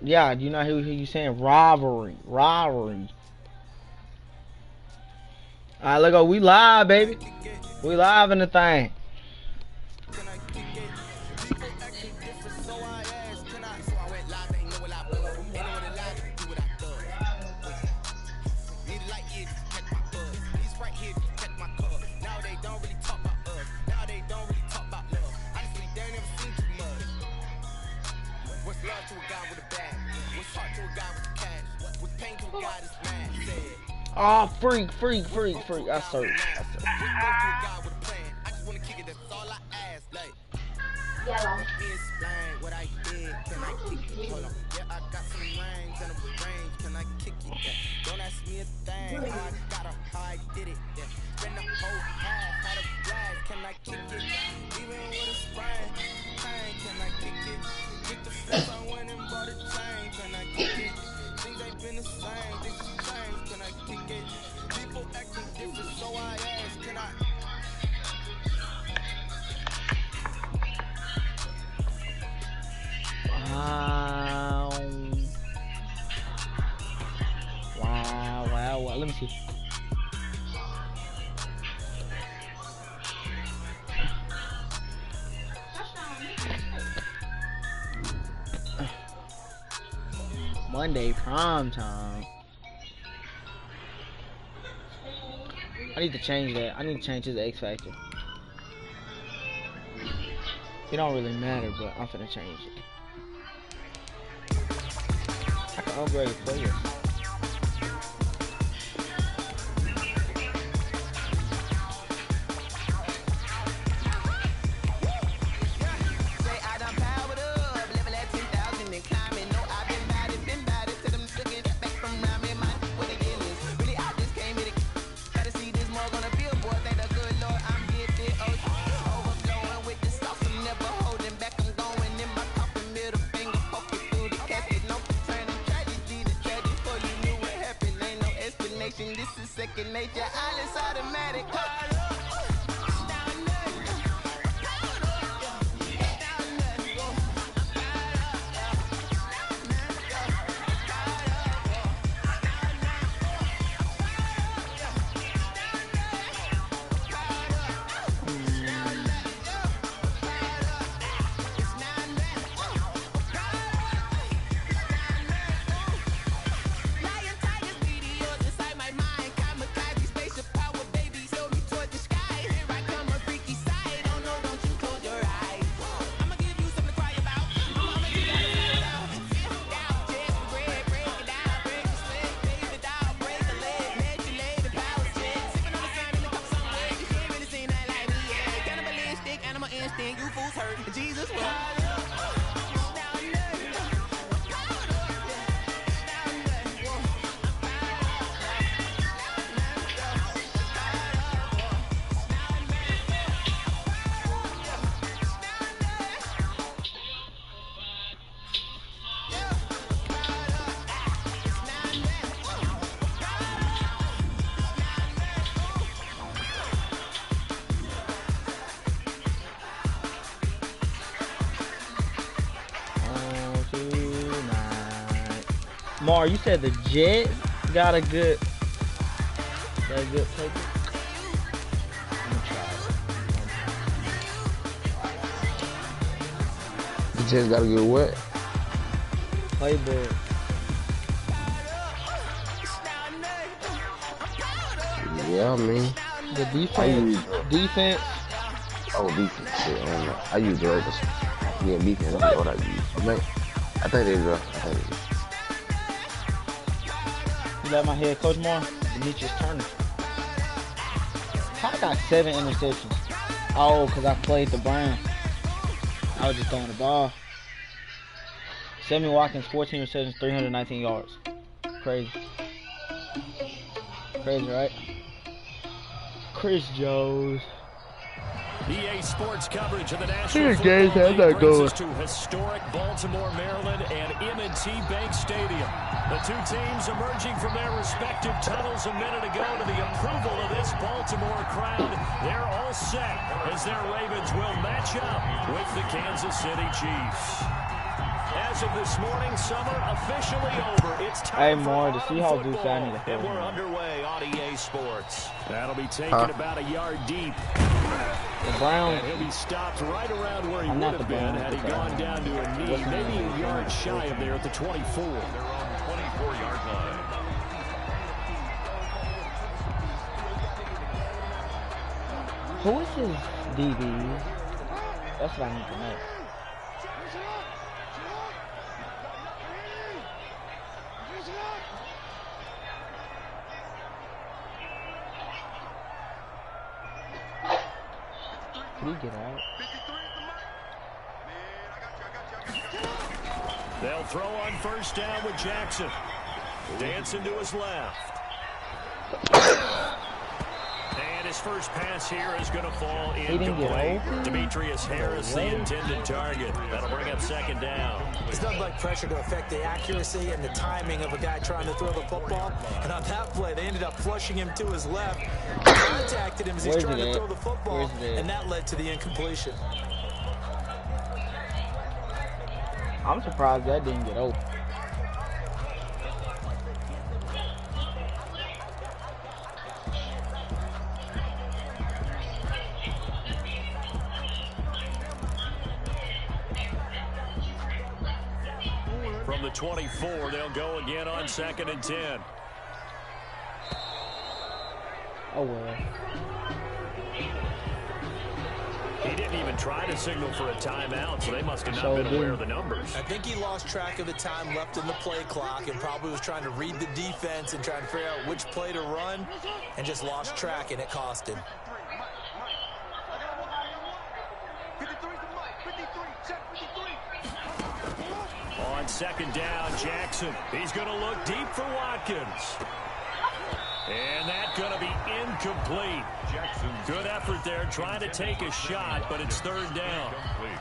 Yeah, you not hear you saying rivalry. Rivalry. Alright, look, we live, baby. We live in the thing. Oh, freak. I searched. Yellow. Wow. Let me see. Monday prime time. I need to change that. I need to change his X Factor. It don't really matter, but I'm finna change it. I can upgrade players. This is second nature, all is automatic. Jesus will. Mar, you said the Jets got a good play. I'm gonna try it. The Jets got a good what? Playbook. Yeah, I mean. The defense. Oh, defense. Shit, I don't know. I use the Raiders. Yeah, defense. I don't know what I use. I think they do. You let my head coach more? Demetrius Turner. I got 7 interceptions. Oh, because I played the Browns. I was just throwing the ball. Sammy Watkins, 14 receptions, 319 yards. Crazy. Crazy, right? Chris Jones. EA Sports coverage of the National Football League brings us to historic Baltimore, Maryland, and M&T Bank Stadium. The two teams emerging from their respective tunnels a minute ago to the approval of this Baltimore crowd. They're all set as their Ravens will match up with the Kansas City Chiefs. As of this morning, summer officially over. It's time for more. The Seahawks do football, sign and we're underway on EA Sports. That'll be taken Huh? about a yard deep. The Browns. And he'll be stopped right around where he I'm would not have the been Browns, had he but gone down to a knee, maybe a yard shy of there at the 24. They're on the 24-yard line. Who is his DB? That's what I need to know. Did he get out? They'll throw on first down with Jackson. Dancing to his left. And his first pass here is going to fall incomplete. Demetrius Harris, the intended target. That'll bring up second down. It's nothing like pressure to affect the accuracy and the timing of a guy trying to throw the football. And on that play, they ended up flushing him to his left. Contacted him as he's trying to throw the football, and that led to the incompletion. I'm surprised that didn't get open. From the 24, they'll go again on 2nd and 10. Oh, well. He didn't even try to signal for a timeout, so they must have not been aware of the numbers. I think he lost track of the time left in the play clock and probably was trying to read the defense and trying to figure out which play to run and just lost track, and it cost him. On 2nd down, Jackson. He's going to look deep for Watkins. And that's going to be incomplete. Good effort there, trying to take a shot, but it's 3rd down.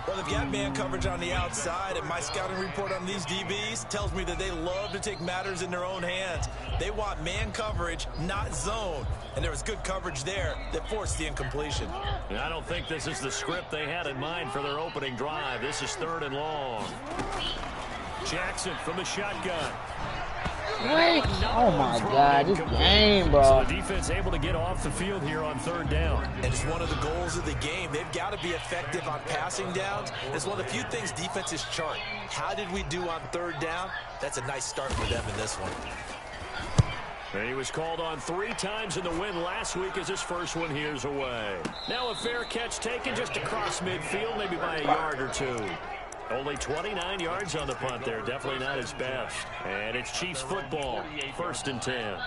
Well, they've got man coverage on the outside, and my scouting report on these DBs tells me that they love to take matters in their own hands. They want man coverage, not zone. And there was good coverage there that forced the incompletion. And I don't think this is the script they had in mind for their opening drive. This is 3rd and long. Jackson from the shotgun. Wait. Oh my God, this game, bro. So the defense able to get off the field here on 3rd down. And it's one of the goals of the game. They've got to be effective on passing downs. It's one of the few things defenses chart. How did we do on 3rd down? That's a nice start for them in this one. He was called on 3 times in the win last week as his first one here's away. Now a fair catch taken just across midfield, maybe by a yard or two. Only 29 yards on the punt there. Definitely not his best. And it's Chiefs football. 1st and 10.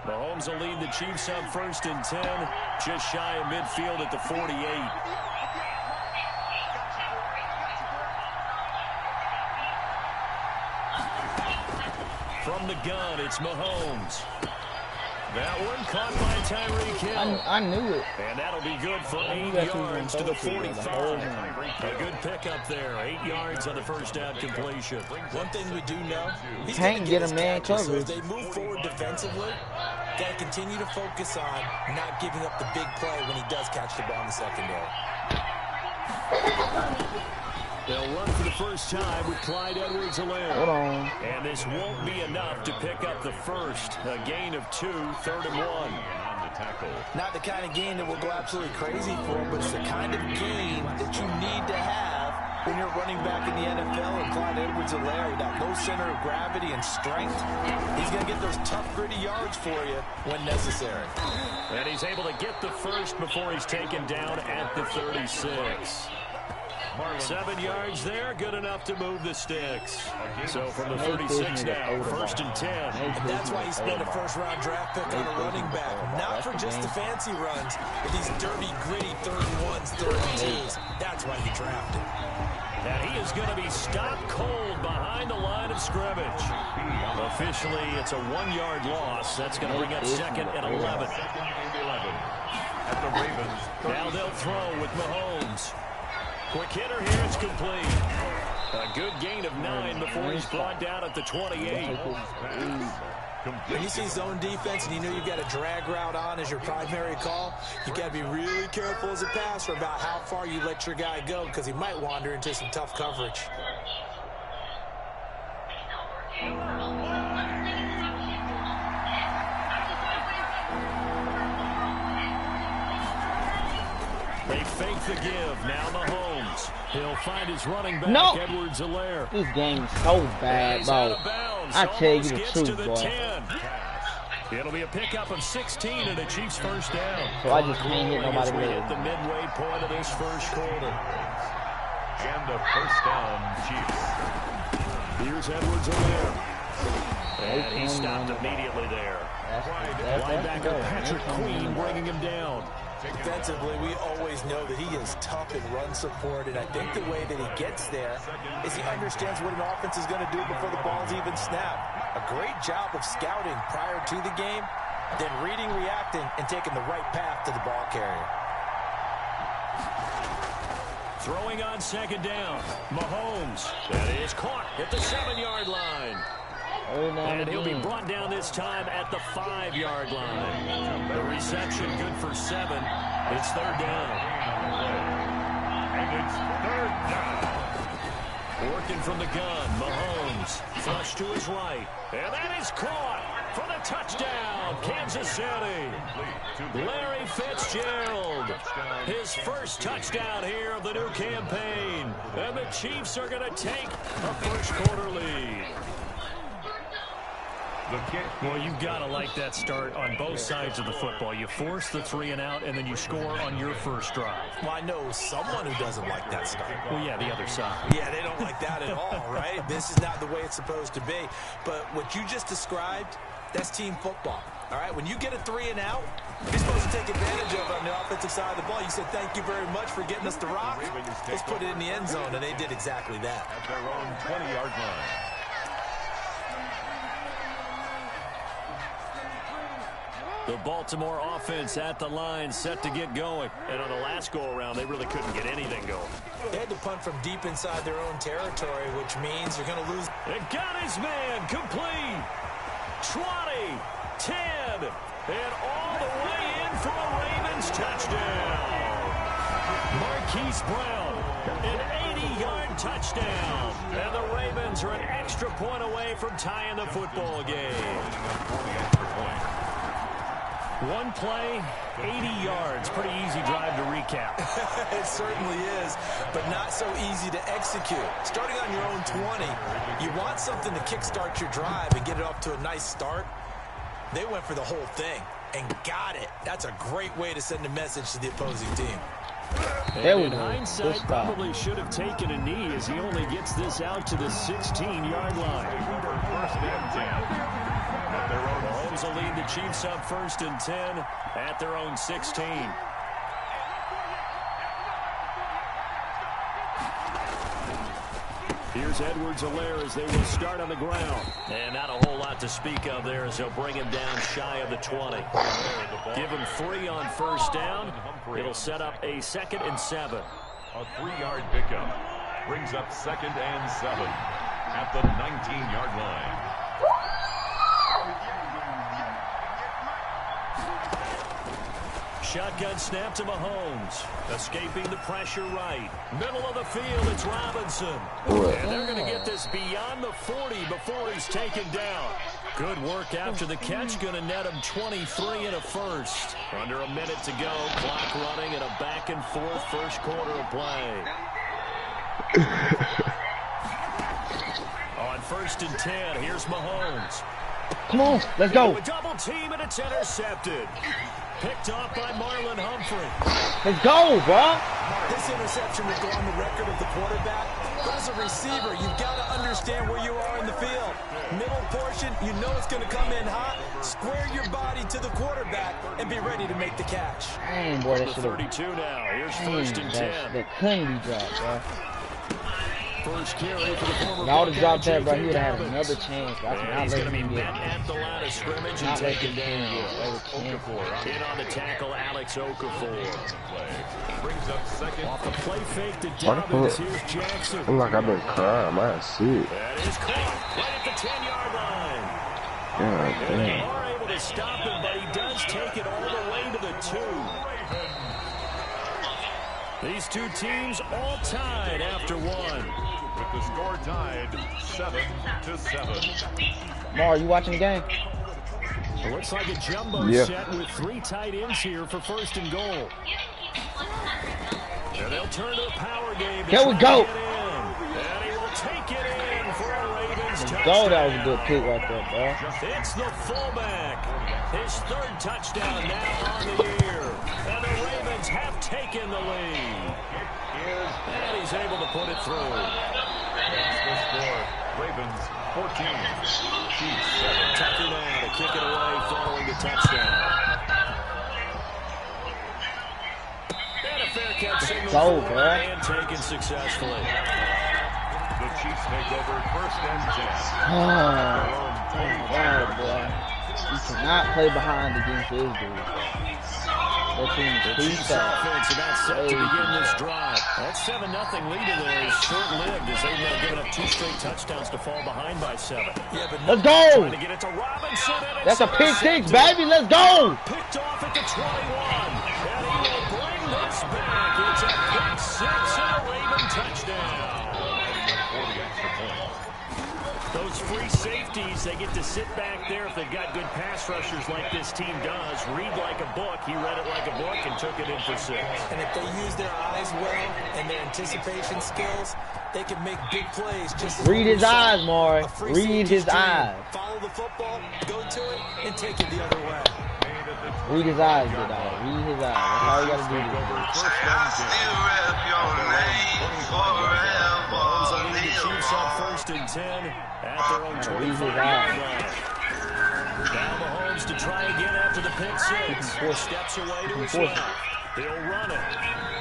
Mahomes will lead the Chiefs up 1st and 10. Just shy of midfield at the 48. From the gun, it's Mahomes. That one caught by Tyreek Hill. I knew it. And that'll be good for 8 yards to the 45. A good pickup there. 8 yards on the first down completion. One thing we do know, he's Can't gonna get his a man catches. So coverage. as they move forward defensively, got to continue to focus on not giving up the big play when he does catch the ball in the secondary. They'll run for the first time with Clyde Edwards-Helaire. Hold on. And this won't be enough to pick up the first. A gain of 2, 3rd and 1. Not the kind of gain that will go absolutely crazy for him, but it's the kind of gain that you need to have when you're running back in the NFL. And Clyde Edwards-Helaire, with that low center of gravity and strength, he's going to get those tough, gritty yards for you when necessary. And he's able to get the first before he's taken down at the 36. 7 yards there, good enough to move the sticks. So from the 36 now, 1st and 10. And that's why he spent a first-round draft pick on a running back. Not for just the fancy runs, but these dirty, gritty 3rd and 1s, 3rd and 2s. That's why he drafted. And he is going to be stopped cold behind the line of scrimmage. Officially, it's a 1-yard loss. That's going to bring up 2nd and 11. At the Ravens. Now they'll throw with Mahomes. Quick hitter here, it's complete. A good gain of 9 before he's brought down at the 28. When you see zone defense and you know you've got a drag route on as your primary call, you got to be really careful as a passer about how far you let your guy go because he might wander into some tough coverage. They fake the give. Now Mahomes. He'll find his running back, No. Edwards-Helaire. This game is so bad, He's out bro. of bounds. I tell you the Almost truth, gets to the boy. 10. It'll be a pickup of 16 and a Chiefs first down. So I just can't hit nobody As we with hit it. the midway point of this first quarter. And a first down, Chiefs. Here's Edwards-Helaire. And he stopped immediately there. Linebacker Patrick Queen bringing him down. Defensively, we always know that he is tough in run support, and I think the way that he gets there is he understands what an offense is going to do before the ball's even snapped. A great job of scouting prior to the game, then reading, reacting, and taking the right path to the ball carrier. Throwing on second down. Mahomes. That is caught at the 7-yard line. And he'll be brought down this time at the 5-yard line. The reception good for 7. It's third down. And it's third down. Working from the gun, Mahomes. Flush to his right. And that is caught for the touchdown, Kansas City. Larry Fitzgerald. His first touchdown here of the new campaign. And the Chiefs are going to take a first quarter lead. Well, you've got to like that start on both sides of the football. You force the 3 and out, and then you score on your first drive. Well, I know someone who doesn't like that start. Well, yeah, the other side. Yeah, they don't like that at all, right? This is not the way it's supposed to be. But what you just described, that's team football. All right, when you get a 3 and out, you're supposed to take advantage of it on the offensive side of the ball. You said, thank you very much for getting us the rock. Let's put it in the end zone, and they did exactly that. At their own 20-yard line. The Baltimore offense at the line, set to get going. And on the last go-around, they really couldn't get anything going. They had to punt from deep inside their own territory, which means you're going to lose. And got his man complete. 20, 10, and all the way in for a Ravens touchdown. Marquise Brown, an 80-yard touchdown. And the Ravens are an extra point away from tying the football game. One play, 80 yards. Pretty easy drive to recap. It certainly is, but not so easy to execute. Starting on your own 20, you want something to kickstart your drive and get it off to a nice start. They went for the whole thing and got it. That's a great way to send a message to the opposing team. And in hindsight, probably should have taken a knee as he only gets this out to the 16-yard line. First and 10. Mahomes will lead the Chiefs up first and 10 at their own 16. Here's Edwards-Helaire as they will start on the ground. And not a whole lot to speak of there as they'll bring him down shy of the 20. Give him 3 on first down. It'll set up a 2nd and 7. A 3-yard pickup brings up 2nd and 7 at the 19-yard line. Shotgun snap to Mahomes. Escaping the pressure right. Middle of the field, it's Robinson. And they're going to get this beyond the 40 before he's taken down. Good work after the catch. Going to net him 23 and a first. Under a minute to go. Clock running and a back and forth first quarter of play. On 1st and 10, here's Mahomes. Come on, let's go. A double team and it's intercepted. Picked off by Marlon Humphrey. Let's go, bro. This interception will go on the record of the quarterback. But as a receiver, you've got to understand where you are in the field. Middle portion, you know it's going to come in hot. Square your body to the quarterback and be ready to make the catch. Dang, boy, that The should have. 32 now. Here's 1st and 10. That couldn't be dropped, bro. First carry for the former Y'all would have dropped that, bro. J.K. He would have had Dobbins. another chance. Bro. I And cannot he's let going to be him met get. at the line of scrimmage and Not let taken this team down. get. That was chance. In on the tackle, Alex Okafor. Brings up 2nd. Off the play fake to What the Dobbins. fuck? Here's Jackson. I'm like, I've been crying. Man, shit. That is caught right at the 10-yard line. And they are able to stop him, but he does take it all the way to the 2. These two teams all tied after 1. With the score tied 7-7. Mar, you watching the game? It looks like a jumbo set with 3 tight ends here for 1st and goal. And they'll turn to the power game. Here we go. And he will take it in for a Ravens touchdown. Go, that was a good pick right there, bro. It's the fullback. His 3rd touchdown now on the year. And the Ravens have taken the lead. And he's able to put it through. That's the score. Ravens 14. Chiefs 7. Tucker now to kick it away following the touchdown. And a fair catch signal Go, bro. and taken successfully. The Chiefs take over 1st and 10. God, boy. You cannot play behind against this dude. That team is The too Chiefs fast. offense about set to begin this drive. That 7-0 lead in there is short-lived as they've now given up 2 straight touchdowns to fall behind by 7. Yeah, but Let's go. Trying to get it to Robinson. And That's a pick 6, baby. Let's go. Picked off at the 21. And he will bring this back. It's a pick 6 and a Raven touchdown. Those free safeties, they get to sit back there if they've got good pass rushers like this team does. Read like a book. He read it like a book and took it in for 6. And if they use their eyes well and their anticipation skills, they can make big plays. Just as Read his eyes, Maury. A free Read safety's his dream. eyes. Follow the football, go to it, and take it the other way. Read his eyes, good dog. Read his eyes. That's all you gotta do. Mahomes will lead the Chiefs on 1st and 10 at their own 25-yard line. Now Mahomes to try again after the pick 6. 4 steps away to his left. He'll run it.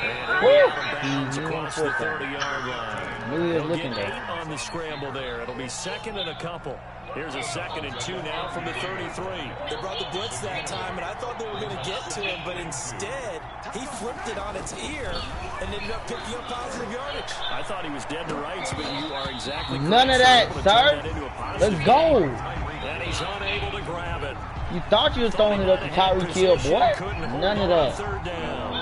And he'll get bounds across the 30-yard line. They'll get 8 on the scramble there. It'll be 2nd and a couple. Here's a 2nd and 2 now from the 33. They brought the blitz that time, and I thought they were going to get to him, but instead, he flipped it on its ear and ended up picking up positive yardage. I thought he was dead to rights, but you are exactly correct. None of that, sir. Let's go. And he's unable to grab it. You thought you was throwing it up to Tyreek Hill, boy. None of that. 3rd down.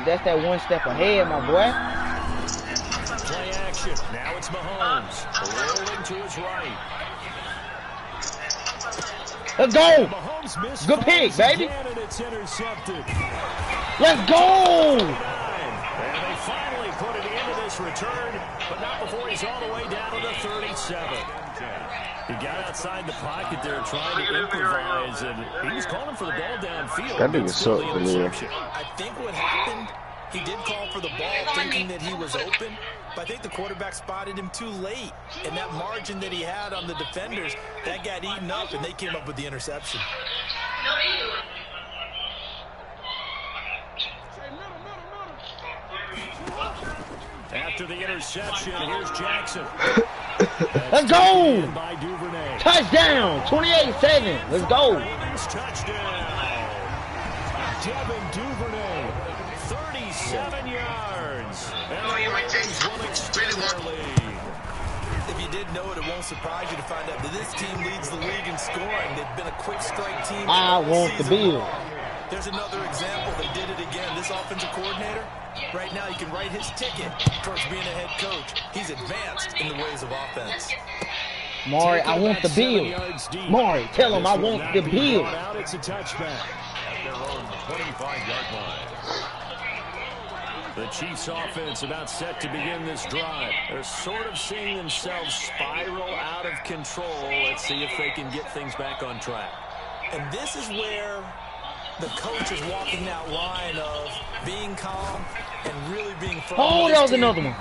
That's that 1 step ahead, my boy. Play action. Now it's Mahomes. Rolling to his right. Let's go. Mahomes missed. Good pick, baby. And it's intercepted. Let's go. And they finally put it into this return, but not before he's all the way down to the 37. He got outside the pocket there trying to improvise, and he was calling for the ball downfield. That nigga sucked, man. I think what happened, he did call for the ball thinking that he was open, but I think the quarterback spotted him too late. And that margin that he had on the defenders, that got eaten up, and they came up with the interception. After the interception, here's Jackson. Let's go. By Duvernay. Touchdown. 28-7. Let's go. Ravens touchdown. Devin Duvernay, 37 yards. And the Ravens will extend their lead. If you did know it, it won't surprise you to find out that this team leads the league in scoring. They've been a quick strike team. I want the bill. There's another example. They did it again. This offensive coordinator, right now, he can write his ticket towards being a head coach. He's advanced in the ways of offense. Maury, I want the bill. Maury, tell him I want the bill. It's a touchback. At their own 25-yard line. The Chiefs offense about set to begin this drive. They're sort of seeing themselves spiral out of control. Let's see if they can get things back on track. And this is where the coach is walking that line of being calm and really being firm. Oh, that was another one.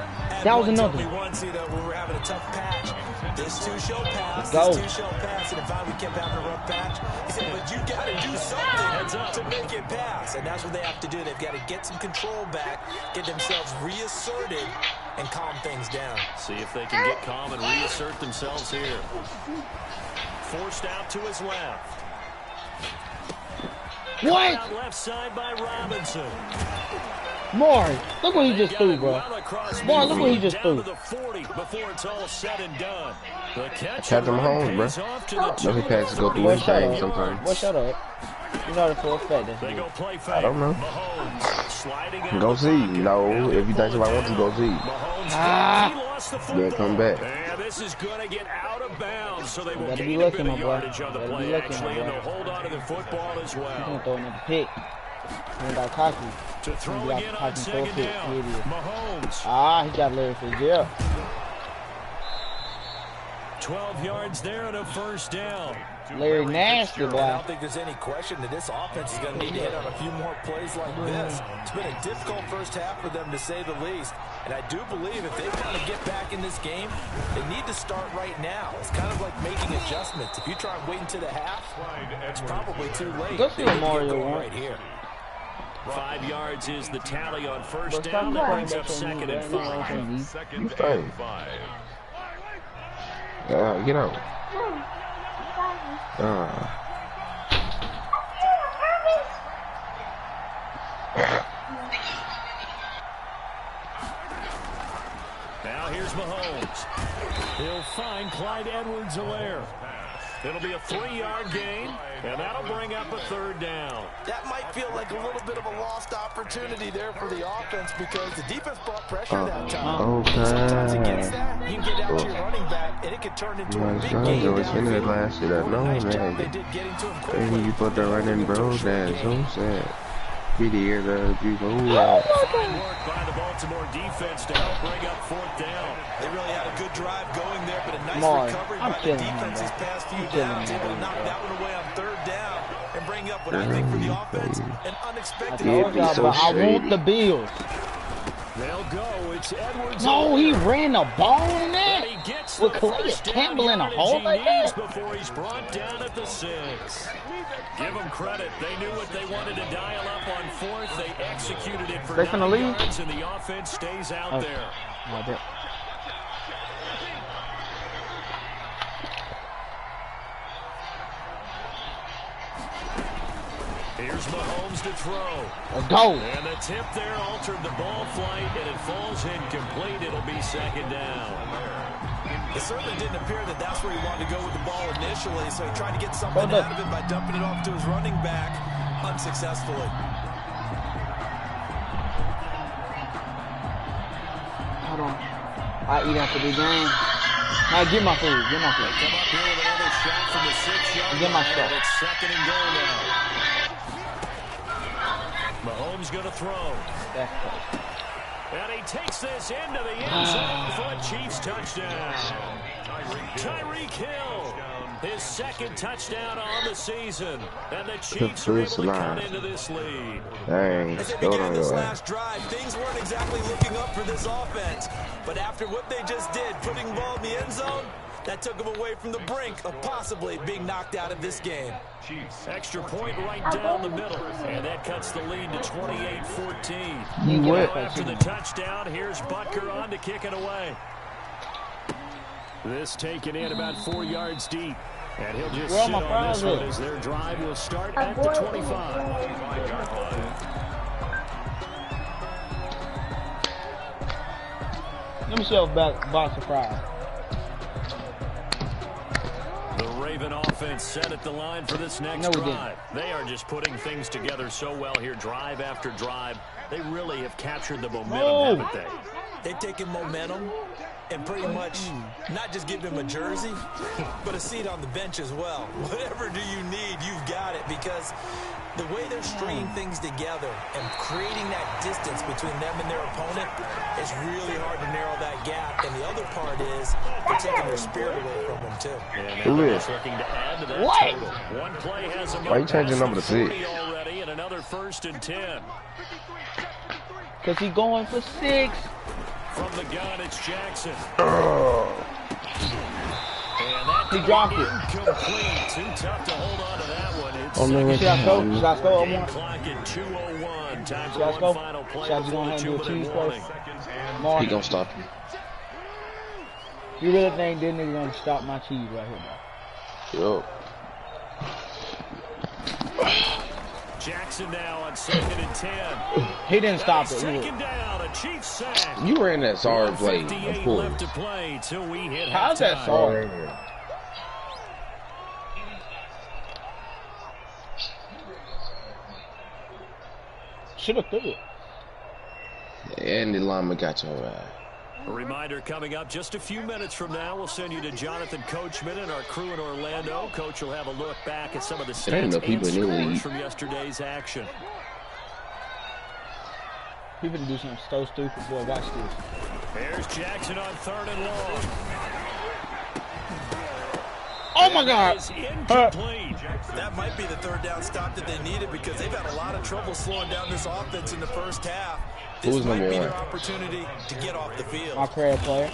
That was another one. Once, when we were having a tough patch, this too shall pass. Go. This too shall pass. And if we kept having a rough patch, he said, but you got to do something to make it pass. And that's what they have to do. They've got to get some control back, get themselves reasserted, and calm things down. See if they can get calm and reassert themselves here. Forced out to his left. What? Out left side by Robinson. Maury, look what he just threw, bro. Maury, look what he just threw. Patrick Mahomes, bro. Let me pass go through his game sometimes. Boy, shut up. You know the full effect. I don't know. Go see. No, if you think somebody wants to go see. Then come back. And this is going to get out of bounds, so they will gain a bit of yardage on the play, actually, and they'll hold on to the football as well. He's going to throw another pick. He got cocky. To throw again on second down, Mahomes. He got Larry Fitzgerald. 12 yards there and a first down. Larry nasty, boy. I don't think there's any question that this offense is going to need to hit on a few more plays like this. It's been a difficult first half for them, to say the least. And I do believe if they want to get back in this game, they need to start right now. It's kind of like making adjustments. If you try and wait until the half, it's probably too late. Go see what Mario right here. 5 yards is the tally on first down. That brings up second and 5. Second and 5. Get out. Now here's Mahomes. He'll find Clyde Edwards-Helaire. It'll be a 3-yard gain, and that'll bring up a third down. That might feel like a little bit of a lost opportunity there for the offense because the defense brought pressure that time. Okay. Sometimes against that, you can get out to your running back, and it could turn into a big game. Last year, no, man. They did get into him quickly. And you put that right in, bro. That's so sad. Be the year that you go. Fine work by the Baltimore defense to help bring up fourth down. They really had a good drive going there, but a nice recovery by the defense these past few downs. Able to knock that one away on third down and bring up what I think for the offense an unexpected. I want the Bills. They'll go. It's Edwards. No, he ran the ball in that. With Calais Campbell in a hole like that. Before he's brought down at the 6. Give them credit. They knew what they wanted to dial up on fourth. They executed it for 9 yards, and the offense stays out there. Here's Mahomes to throw. Let's go. And the tip there altered the ball flight, and it falls incomplete. It'll be second down. It certainly didn't appear that that's where he wanted to go with the ball initially, so he tried to get something out of it by dumping it off to his running back unsuccessfully. Hold on. I eat after the game. Now get my food. Get my food. Come up here with another shot from the 6-yard Get my line. stuff. It's second and goal now. Mahomes going to throw. That's close. And he takes this into the end zone for a Chiefs touchdown. Tyreek Hill, his second touchdown on the season. And the Chiefs are able to cut into this lead. As they began this last drive, things weren't exactly looking up for this offense. But after what they just did, putting the ball in the end zone, that took them away from the brink of possibly being knocked out of this game. Extra point right down the middle. And that cuts the lead to 28-14. After the touchdown, here's Butker on to kick it away. This taken in about 4 yards deep. And he'll just sit on this one as their drive will start at the 25. Let me show a box of fries. The Raven offense set at the line for this next drive. They are just putting things together so well here, drive after drive. They really have captured the momentum, haven't they? They've taken momentum and pretty much not just give him a jersey, but a seat on the bench as well. Whatever do you need, you've got it, because the way they're stringing things together and creating that distance between them and their opponent is really hard to narrow that gap. And the other part is they're taking their spirit away from them, too. Who is? Looking to add to that total. One play has a Why you changing number to 6? already, and another 1st and 10. Because he's going for 6. From the gun, it's Jackson. Oh. And that he dropped it. Incomplete. Too tough to hold on to that one. It's Should I go? Should I go? game clock at 2:01. Time for one final play. Should I just go ahead and do a cheese play? He gonna stop you. You really think this nigga gonna stop my cheese right here, bro? Yo. Jackson Jackson now on 2nd and 10. He didn't stop it. Second down, a Chiefs sack. You ran that sorry play, of 58 course. left to play till we hit How's that halftime. sorry? Should have threw it. And the lineman got your ass. A reminder coming up just a few minutes from now. We'll send you to Jonathan Coachman and our crew in Orlando. Coach will have a look back at some of the stats and scores from yesterday's action. People do something so stupid. Boy, watch this. There's Jackson on 3rd and long. Oh my God! Incomplete. That might be the 3rd down stop that they needed because they've had a lot of trouble slowing down this offense in the first half. This might be their opportunity to get off the field. My credit player.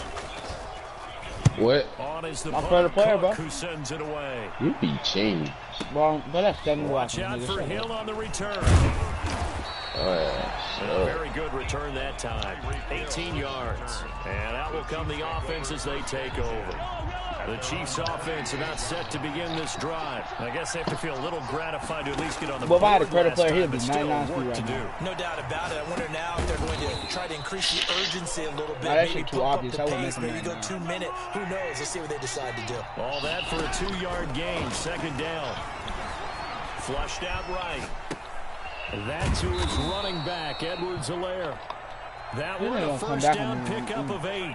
What? My credit player, bro. Who sends it away? You be changed. Well, but that's 7 Watch out for Hill on the return. Very good return that time. 18 yards. And out will come the offense as they take over. The Chiefs offense about set to begin this drive. I guess they have to feel a little gratified to at least get on the board. Well, if I had a credit player, he'd be but still 99 work right to do. now. No doubt about it. I wonder now if they're going to try to increase the urgency a little bit. Now, that maybe shit too pump obvious. up I the wouldn't pace, make maybe them go 2 minute. Who knows? Let's see what they decide to do. All that for a 2-yard gain. 2nd down. Flushed out right. That's who is running back, Edwards-Helaire. That one a first down pickup of 8.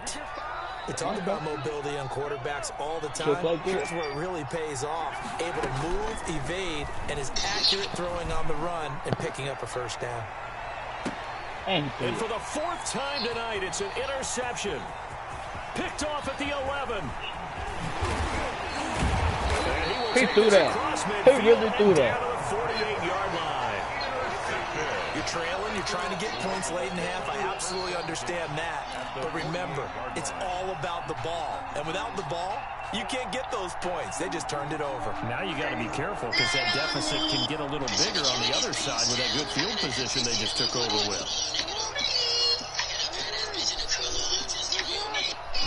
We talk about mobility on quarterbacks all the time. Here's where it really pays off. Able to move, evade, and is accurate throwing on the run and picking up a first down. And for the 4th time tonight, it's an interception. Picked off at the 11. He threw that. He really threw that. Down to the 48-yard line. You're trailing, you're trying to get points late in half. I absolutely understand that. But remember, it's all about the ball. And without the ball, you can't get those points. They just turned it over. Now you got to be careful because that deficit can get a little bigger on the other side with that good field position they just took over with.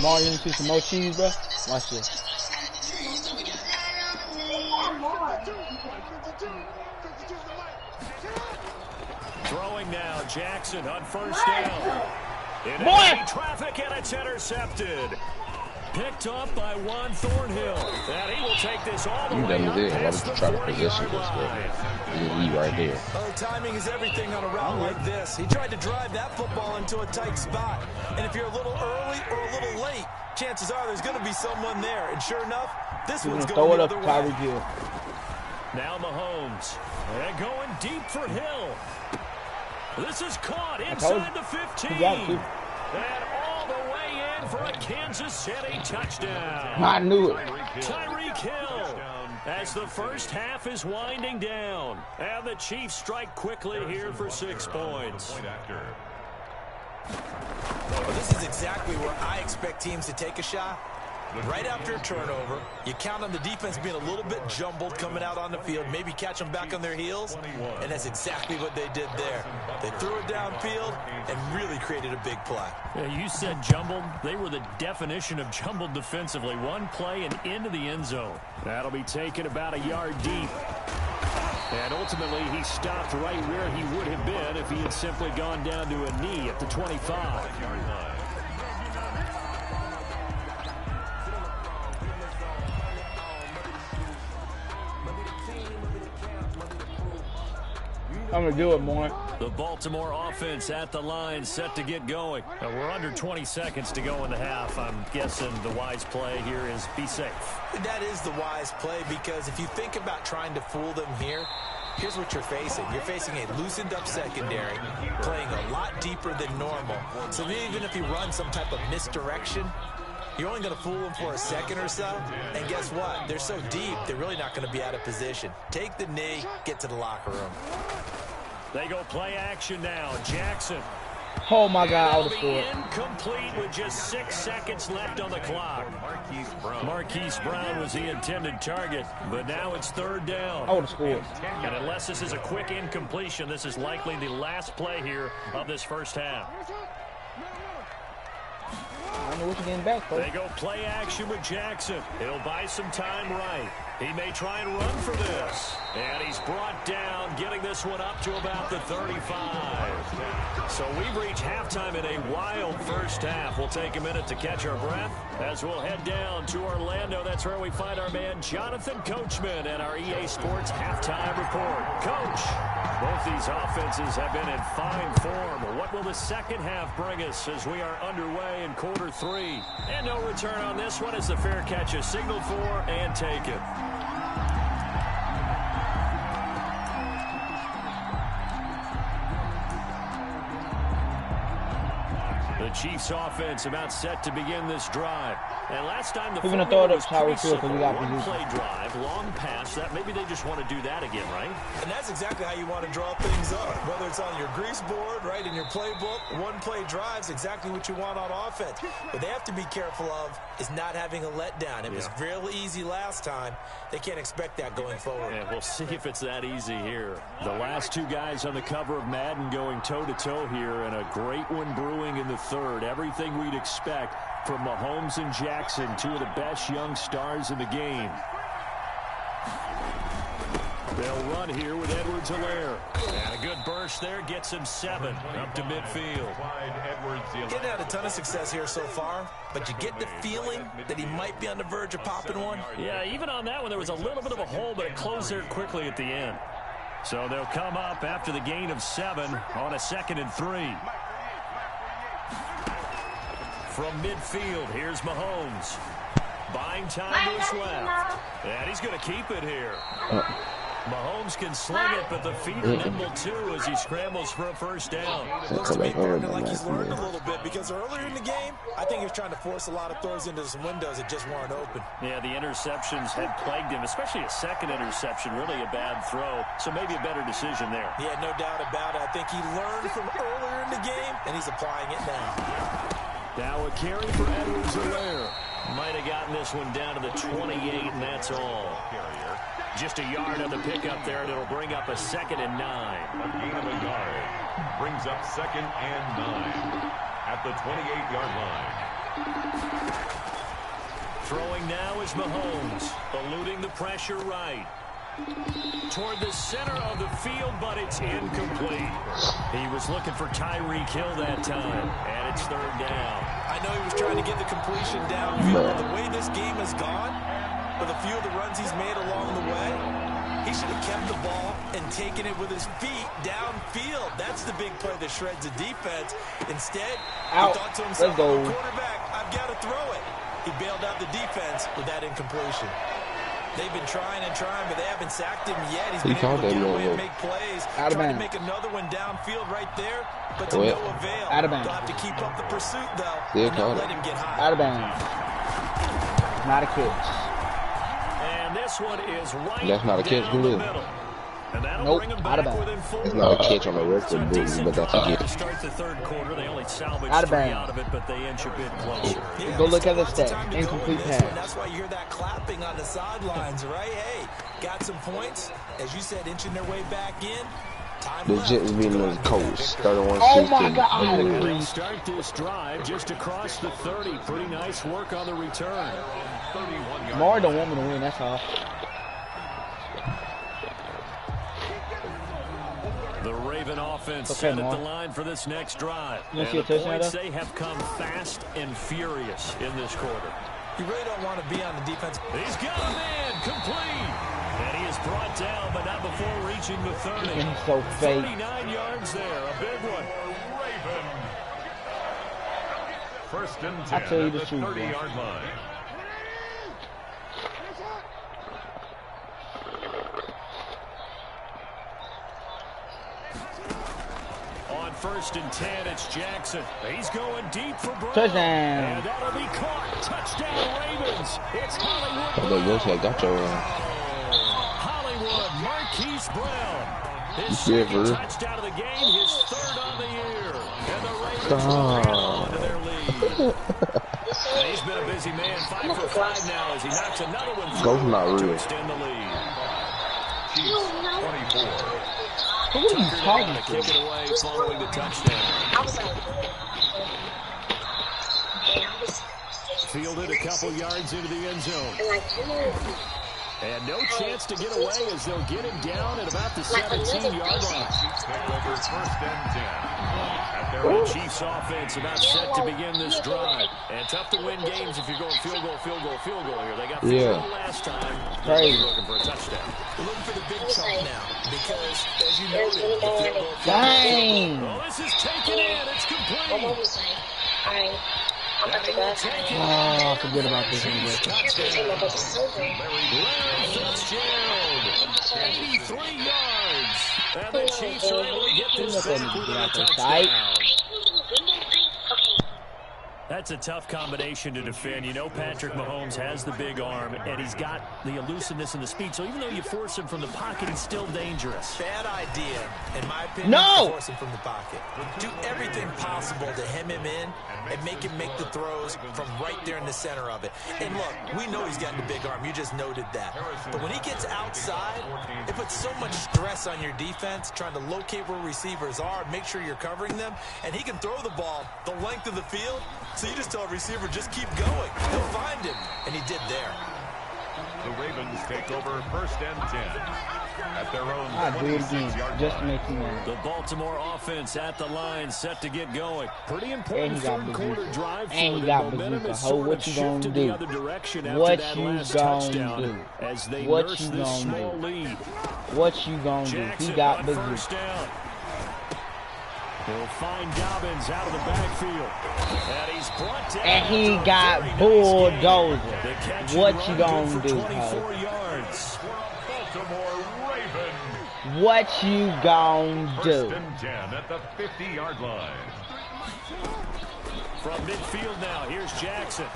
Mario, you want to see some more cheese, bro? Watch this. Throwing now, Jackson on 1st down. In traffic, and it's intercepted. Picked up by Juan Thornhill. And he will take this all the way up past the 40-yard line. He right there. Oh, timing is everything on a route like this. He tried to drive that football into a tight spot. And if you're a little early or a little late, chances are there's going to be someone there. And sure enough, this one's going the other way. Now Mahomes. And going deep for Hill. This is caught inside the 15. And all the way in for a Kansas City touchdown. I knew it. Tyreek Hill as the first half is winding down. And the Chiefs strike quickly here for 6 points. Well, this is exactly where I expect teams to take a shot. Right after a turnover, you count on the defense being a little bit jumbled coming out on the field, maybe catch them back on their heels, and that's exactly what they did there. They threw it downfield and really created a big play. Yeah, you said jumbled. They were the definition of jumbled defensively. One play and into the end zone. That'll be taken about a yard deep. And ultimately, he stopped right where he would have been if he had simply gone down to a knee at the 25-yard line. I'm going to do it more. The Baltimore offense at the line set to get going. We're under 20 seconds to go in the half. I'm guessing the wise play here is be safe. That is the wise play because if you think about trying to fool them here, here's what you're facing. You're facing a loosened up secondary, playing a lot deeper than normal. So even if you run some type of misdirection, you're only going to fool them for a second or so. And guess what? They're so deep, they're really not going to be out of position. Take the knee, get to the locker room. They go play action now. Jackson. Oh, my God, I would have scored. Incomplete with just 6 seconds left on the clock. Marquise Brown was the intended target, but now it's 3rd down. I would have scored. And unless this is a quick incompletion, this is likely the last play here of this first half. don't know what you're getting back, They go play action with Jackson. He'll buy some time right. He may try and run for this. And he's brought down, getting this one up to about the 35. So we've reached halftime in a wild first half. We'll take a minute to catch our breath as we'll head down to Orlando. That's where we find our man Jonathan Coachman and our EA Sports halftime report. Coach, both these offenses have been in fine form. What will the second half bring us as we are underway in quarter 3? And no return on this one as the fair catch is signaled for and taken. The Chiefs offense about set to begin this drive. And last time the formula was pretty simple. One-play drive, long pass. That maybe they just want to do that again, right? And that's exactly how you want to draw things up. Whether it's on your grease board, right, in your playbook, one-play drives, exactly what you want on offense. What they have to be careful of is not having a letdown. It was real easy last time. They can't expect that going forward. And we'll see if it's that easy here. The last two guys on the cover of Madden going toe-to-toe here, and a great one brewing in the third. Everything we'd expect from Mahomes and Jackson, two of the best young stars in the game. They'll run here with Edwards-Helaire. And a good burst there gets him 7 up to midfield. Getting had a ton of success here so far, but you get the feeling that he might be on the verge of popping one. Yeah, even on that one, there was a little bit of a hole, but it closed there quickly at the end. So they'll come up after the gain of 7 on a 2nd and 3. From midfield, here's Mahomes. Buying time to his left. And he's going to keep it here. Mahomes can sling it, but the feet are nimble too as he scrambles for a first down. Looks to me, partner, like he's learned a little bit, because earlier in the game, I think he was trying to force a lot of throws into some windows that just weren't open. Yeah, the interceptions had plagued him, especially a second interception, really a bad throw. So maybe a better decision there. Yeah, no doubt about it. I think he learned from earlier in the game, and he's applying it now. Now a carry for Edwards-Helaire. Might have gotten this one down to the 28, and that's all. Just a yard on the pickup there, and it'll bring up a 2nd and 9. A gain of a yard. Brings up 2nd and 9 at the 28-yard line. Throwing now is Mahomes, eluding the pressure right. Toward the center of the field, but it's incomplete. He was looking for Tyreek Hill that time, and it's 3rd down. I know he was trying to get the completion downfield. The way this game has gone, with a few of the runs he's made along the way, he should have kept the ball and taken it with his feet downfield. That's the big play that shreds the defense. Instead, he thought to himself, quarterback, I've got to throw it. He bailed out the defense with that incompletion. They've been trying and trying, but they haven't sacked him yet. He's been able to get away and make plays. Trying to make another one downfield right there, but to no avail. They'll have to keep up the pursuit, though, and not let him get high. Out of bounds. Not a catch. And this one is right. That's not a catch, who is? Nope, out of bounds. It's not a catch on the record book, but that's a catch. To start the 3rd quarter, they only salvaged out of 3 bounds. out of it, but they inch a bit closer. Yeah, go look at the stats. Incomplete pass. That's why you hear that clapping on the sidelines, right? Hey, got some points, as you said, inching their way back in. The Jets beating those Colts, 31-16. Oh my God! They start this drive just across the 30. Pretty nice work on the return. Lamar don't want me to win, that's all. The Raven offense set at the line for this next drive. And the points, they have come fast and furious in this quarter. You really don't want to be on the defense. He's got a man complete. And he is brought down, but not before reaching the 30. He's so fake. 39 yards there, a big one. Raven. 1st and 10 at the 30-yard line. On 1st and 10, it's Jackson. He's going deep for Brown. Touchdown. And that'll be caught. Touchdown, Ravens. It's Hollywood. Got your Hollywood, Marquise Brown. His second touchdown of the game, his 3rd on the year. And the Ravens will hang on to their lead. And he's been a busy man, 5 for 5 now as he knocks another one through to extend the lead. Chiefs 24. Who are you talking to? Kick it away following the touchdown. fielded a couple yards into the end zone. And no chance to get away as they'll get him down at about the 17-yard line. Take over first and 10. The Chiefs offense about set to begin this drive. And tough to win games if you're going field goal here. They got field goal last time. Crazy. Looking for a touchdown. We're looking for the big chunk now because, as you noted, the field goal. Dang. Oh, this is taken in. It's complete. Oh, forget about this one. Larry Fitzgerald, 83 yards. And the Chiefs are able to get this thing with a touchdown. That's a tough combination to defend. You know Patrick Mahomes has the big arm, and he's got the elusiveness and the speed. So even though you force him from the pocket, he's still dangerous. Bad idea, in my opinion, No! to force him from the pocket. Do everything possible to hem him in and make him make the throws from right there in the center of it. And look, we know he's got the big arm. You just noted that. But when he gets outside, it puts so much stress on your defense, trying to locate where receivers are, make sure you're covering them, and he can throw the ball the length of the field. So you just tell a receiver, just keep going. He'll find him, and he did there. The Ravens take over first and 10 at their own I'll do it again, 26-yard just to line. make you mad. The Baltimore offense at the line, set to get going. Pretty And important he got third quarter bazooka. drive for And he them. got Momentum bazooka. has Ho, sort what of you gonna shifted do? the other direction after What that you last gonna touchdown do? as they What nurse you this gonna small do? lead. What you gonna do? Jackson He got on bazooka. first down. He'll find Dobbins out of the backfield. And he's brought down. And he after a got very nice bulldozer. game. The catch What and you run gonna good for do, 24 yards. Baltimore Ravens. What you gonna First do? and 10 at the 50-yard line. From midfield now, here's Jackson.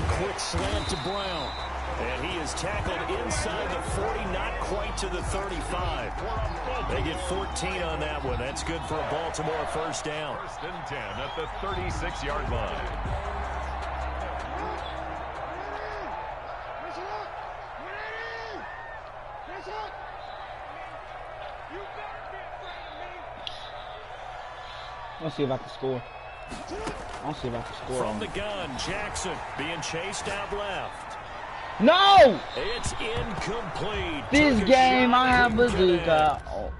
Quick slant to Brown. And he is tackled inside the 40, not quite to the 35. They get 14 on that one. That's good for a Baltimore first down. First and 10 at the 36-yard line. Let's see if I can score. I'll see if I can score. From the gun, Jackson being chased out left. No! It's incomplete. This Took a game shot, I have couldn't get in. bazooka. Oh.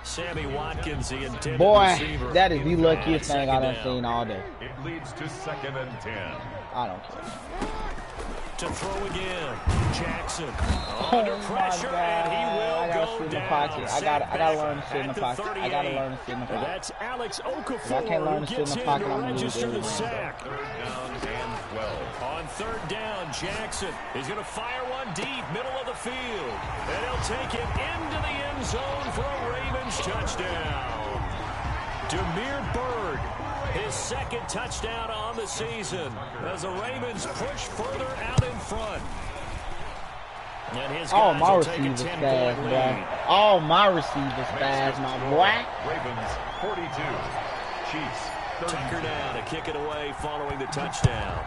Sammy Watkins, the intended Boy, receiver. that is the luckiest And thing I done second down. seen all day. It leads to second and 10. I don't care. To throw again, Jackson Oh under my pressure, and he God. will I gotta go sit in the down. pocket. I gotta learn to sit in the At pocket. I gotta 38. learn to sit in the pocket. That's Alex If I Okafor can't learn who to sit in gets the in pocket, to I'm gonna lose register the every round. sack. Third down and 12. On third down, Jackson is going to fire one deep, middle of the field. And he'll take it into the end zone for a Ravens touchdown. Damiere Byrd, his second touchdown on the season as the Ravens push further out in front. And his All guys my will take a receivers 10-point fast, lead. boy. All my receivers fast, my boy. Ravens 42. Chiefs 30. Tucker down to kick it away following the touchdown.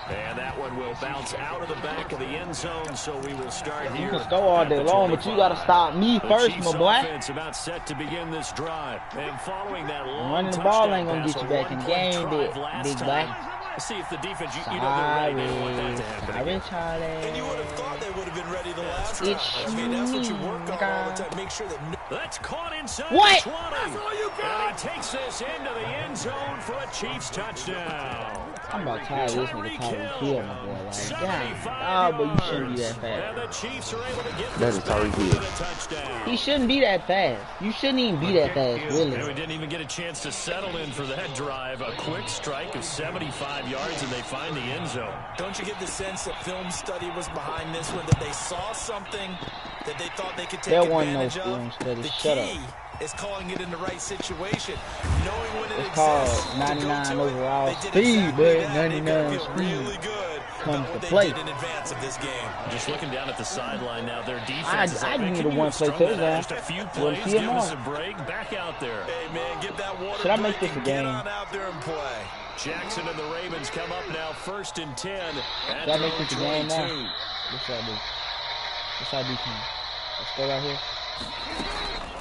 And that one will bounce out of the back of the end zone, so we will start here. You can go all day long, but you gotta stop me The first, Chiefs my boy. offense about set to begin this drive. And following that long Running the ball ain't touchdown gonna get pass, you a back in one-point game, drive last big time. boy. See if the defense, you know they're ready. They don't want that to happen Sorry, again. Charlie. And you would have thought they would have been ready the last It's time. I mean, that's what you work on all God. the time. Make sure that That's caught inside What? the 20. And he takes this into the end zone for a Chiefs touchdown. I'm about tired of this nigga Tyreek Tyreek Hill, Hill, my boy. Like, 75 God, but you shouldn't be yards. that fast. And the Chiefs are able to get That this is Tyreek back Hill. with a touchdown. He shouldn't be that fast. You shouldn't even be that fast, And we really. didn't even get a chance to settle in for that drive. A quick strike of 75 yards, and they find the end zone. Don't you get the sense that film study was behind this one, that they saw something that they thought they could take There wasn't no advantage film of? study. The Shut key is calling it in the right situation. Knowing when it It's called exists, 99 overall speed, but 99 speed really good comes to what they play. did in advance of this game. Just looking down at the sideline now, their defense is I need a one one-play touchdown. Just a few We'll plays, see give him us on. a break, back out there. Hey, man, get that water Should I make break this a and get game? on out there and play. Jackson and the Ravens come up now 1st and 10 at Should I their make own this a game 22. now? What should I do? What should I do, team? Let's go right here.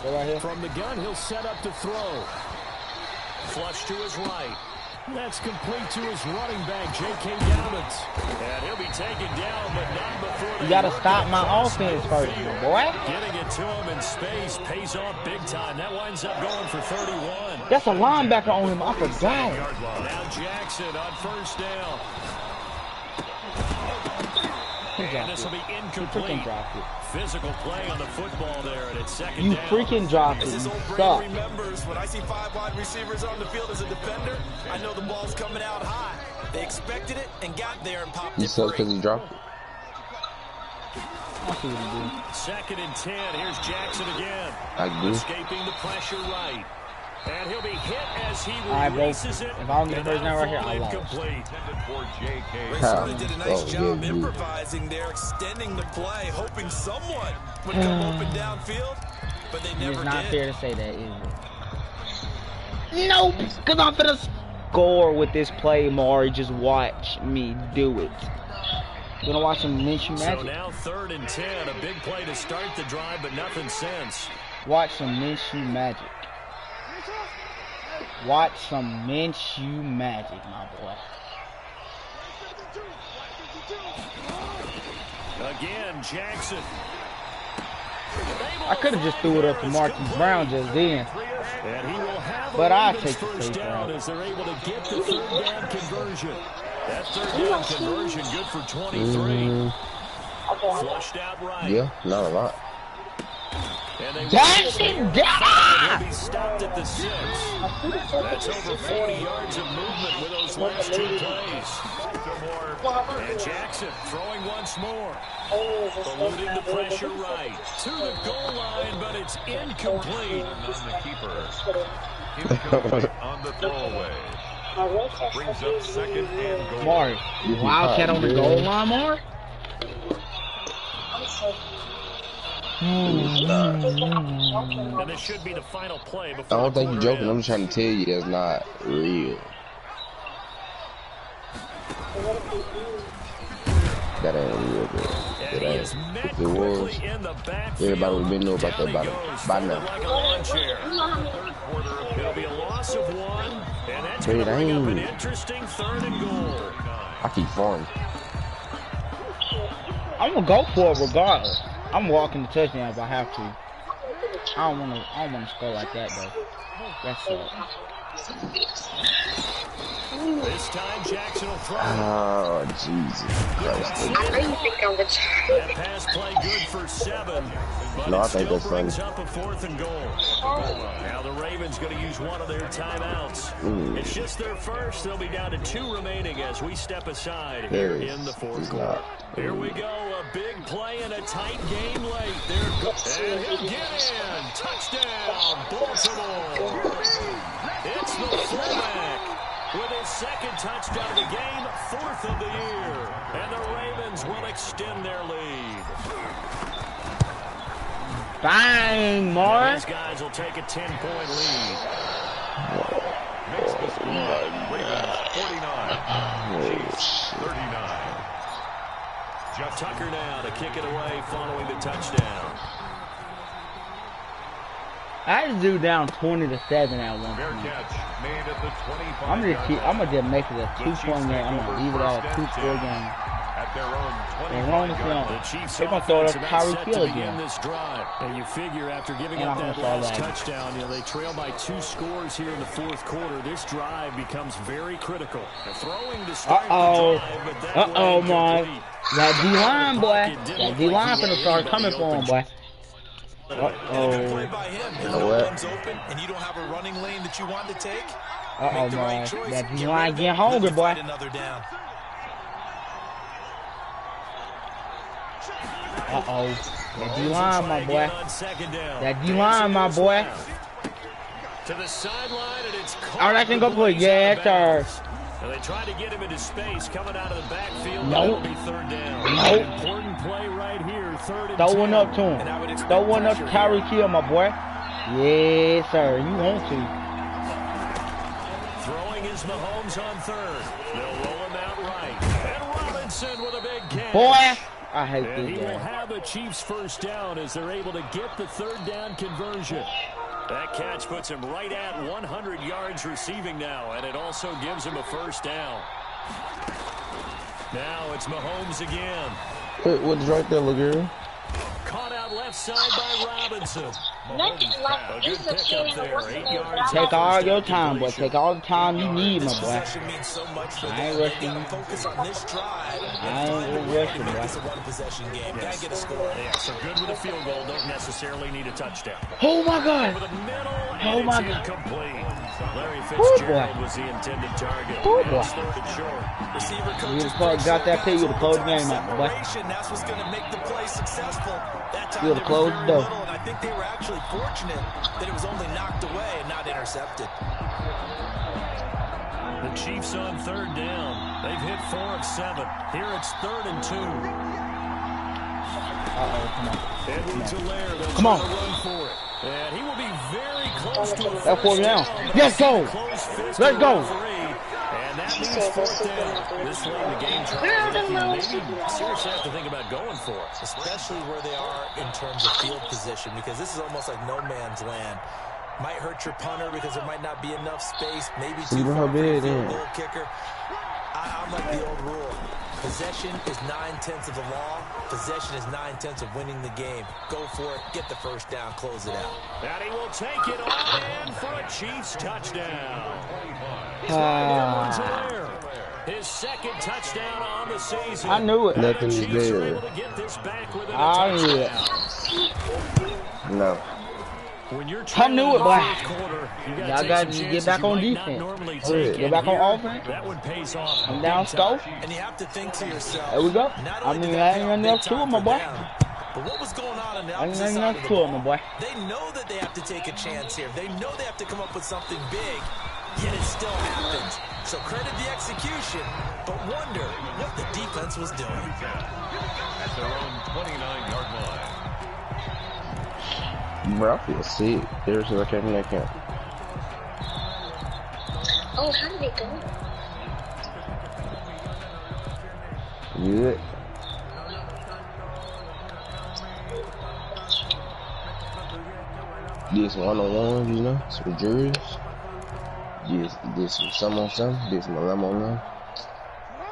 Go right here. From the gun, he'll set up to throw. Flush to his right. That's complete to his running back, J.K. Dobbins. And he'll be taken down, but not before You gotta stop my offense first, boy. Getting it to him in space pays off big time. That winds up going for 31. That's a linebacker on him. I forgot. Now Jackson on 1st down. He And dropped this will it. be He incomplete. freaking dropped it. Physical play on the football there, and it's 2nd You down. freaking dropped it. As You this old suck. brain remembers, when I see 5 wide receivers on the field as a defender, I know the ball's coming out high. They expected it and got there and popped You it suck free. because he dropped it. I see what he did. 2nd and 10. Here's Jackson again. I do. Escaping the pressure right. And he'll be hit as he Alright, bro. releases it. If I don't get a first down right here, And I that'll lost. fall incomplete. For J.K. Ray How? certainly did a nice Oh, job yeah, improvising there, extending the play, hoping someone would come open downfield, but they never It's not did. fair to say that, is it? Nope. Because I'm finna score with this play, Maury. Just watch me do it. You gonna watch some Minshew So magic? now 3rd and 10. A big play to start the drive, but nothing since. Watch some Minshew magic. Watch some Minshew magic, my boy. Again, Jackson. I could have just threw it up to Marquise Brown just then. And he will have But a I'll Ravens take the first safe down route. as they're able to get the 3rd down conversion. That 3rd down conversion good for 23. Flushed out right. Yeah, not a lot. And they Jackson, He'll yeah! be stopped at the 6. That's over 40 yards of movement with those last 2 plays. And Jackson throwing once more. Eluding the pressure right. To the goal line, but it's incomplete. On the keeper. Incomplete on the throwaway. Brings up 2nd and goal. Maury, Wildcat on the goal line, Maury? And this should be the final play I before don't the think you're quarter joking. I'm ends. just trying to tell you that's not real. That ain't real, bro. And It he ain't. is met If it was, quickly in the backfield. everybody would have been know about Down that he by goes, now. forward like a lawn chair. It'll be a loss of 1, and that's going Dude, to bring up an ain't. interesting 3rd and goal. I keep falling. I'm gonna go for it regardless. I'm walking the touchdown if I have to. I don't wanna score like that though. That's it. This time Jackson will throw. Oh, Jesus Christ. I know you think I'm the child. That pass play good for 7, but No, I it think still that's brings funny. up a 4th and goal. Now the Ravens going to use one of their timeouts. It's just their first. They'll be down to 2 remaining as we step aside here in the 4th quarter. Here we go. A big play and a tight game late. There goes. And he'll get in. Touchdown, Baltimore. It's the fullback with his 2nd touchdown of the game, 4th of the year. And the Ravens will extend their lead. Bang, Now Maury. these guys will take a 10-point lead. Makes the score. Ravens 49. Chiefs 39. Just Tucker now to kick it away following the touchdown. I had to do down 20-7 at one fair point. catch made at the 25. I'm gonna just make it a 2-point game. I'm gonna leave it at a 2-score game. At their own As long as 25 yard The line. Chiefs they're gonna throw it offense up about Tyreek set Hill to begin again. this drive. And you figure after giving And up I'm that gonna last start that. touchdown, they trail by 2 scores here in the 4th quarter. This drive becomes very critical. They're throwing to start the drive, but that one Maury. incomplete. That D-line, boy. Pocket didn't That look D-line like he finna had start anybody coming for him, open. boy. And a good play Uh-oh. by him. You When know the what? one's open and you don't have a running lane that you want to take, Uh-oh, make the right Maury. choice. That Get D-line rid of it. getting hungry, Let them boy. fight another down. Uh-oh. That Mahomes will D-line, try my again boy. on 2nd down. That D-line, my boy. Left. To the sideline, and it's Oh, that can go for it. Yeah, sir. And they tried to get him into space coming out of the backfield. Nope. That'll be third down. Nope. Important play right here. Third and Throw 10. one up to him. Throw one up to Tyreek Hill, my boy. Yes, sir. You want to. Throwing is Mahomes on third. They'll roll him out right. And Robinson with a big catch. Boy, I hate And he this will guy. have the Chiefs first down as they're able to get the third down conversion. That catch puts him right at 100 yards receiving now, and it also gives him a first down. Now it's Mahomes again. What's right there, LeGarrette? Caught out left side by Robinson. A good It's pick up there. 8 yards. Take all your time, boy. Take all the time you need, my boy. Possession means so much for I them. ain't They rushing gotta you. focus on this drive. I ain't rushing, Make boy. this a one-possession game. Gotta get a score. Yeah, so good with a field goal. Don't necessarily need a touchdown. Oh, my God. Over the middle, and Oh, my it's God. incomplete. Larry boy. Fitzgerald was the intended target. Oh, And boy. it's third and short. Receiver You coaches would've got that pick, you would've closed the game out, boy. separation. That's what's going to make the play successful. That time You would've there was closed very the door. little, and I think they were actually fortunate that it was only knocked away and not intercepted. The Chiefs on third down. They've hit 4 of 7. Here it's 3rd and 2. Uh-oh, come on. Edwards-Helaire, they'll Come try on. to run for it. And he will be very close to a That's first 4th down. but Let's go. close fist Let's to go. the referee. And that means 4th down. This late in the game, Charles, maybe seriously have to think about going for it. Especially where they are in terms of field position, because this is almost like no man's land. Might hurt your punter because there might not be enough space. Maybe So you too know far how for your big it field is. goal kicker. I'm like the old rule. Possession is 9/10 of the law. Possession is 9/10 of winning the game. Go for it. Get the first down. Close it out. And he will take it on in for a Chiefs touchdown. Ah. His second touchdown on the season. I knew it. Nothing is Chiefs are there. able to get this back within a I knew it. touchdown. No. When you're I knew it, boy. Quarter, you Y'all gotta gotta take some get chances back you on might not defense. normally Yeah, take. get And back on here, offense. That one pays off. I'm down big scope. time. And you have to think to yourself. There we go. not I only mean, did I that ain't pay got off enough big to time it, my for boy. them, but what was going on the I ain't opposite got side enough of the to it, my ball? boy. They know that they have to take a chance here. They know they have to come up with something big, yet it still happens. So credit the execution, but wonder what the defense was doing. At their own 29-yard line. Bro, I feel sick. There's a camp in that camp. Oh, how did it go? Good. This one-on-one, you know, some drills. This some some on some. This some 11-on-1.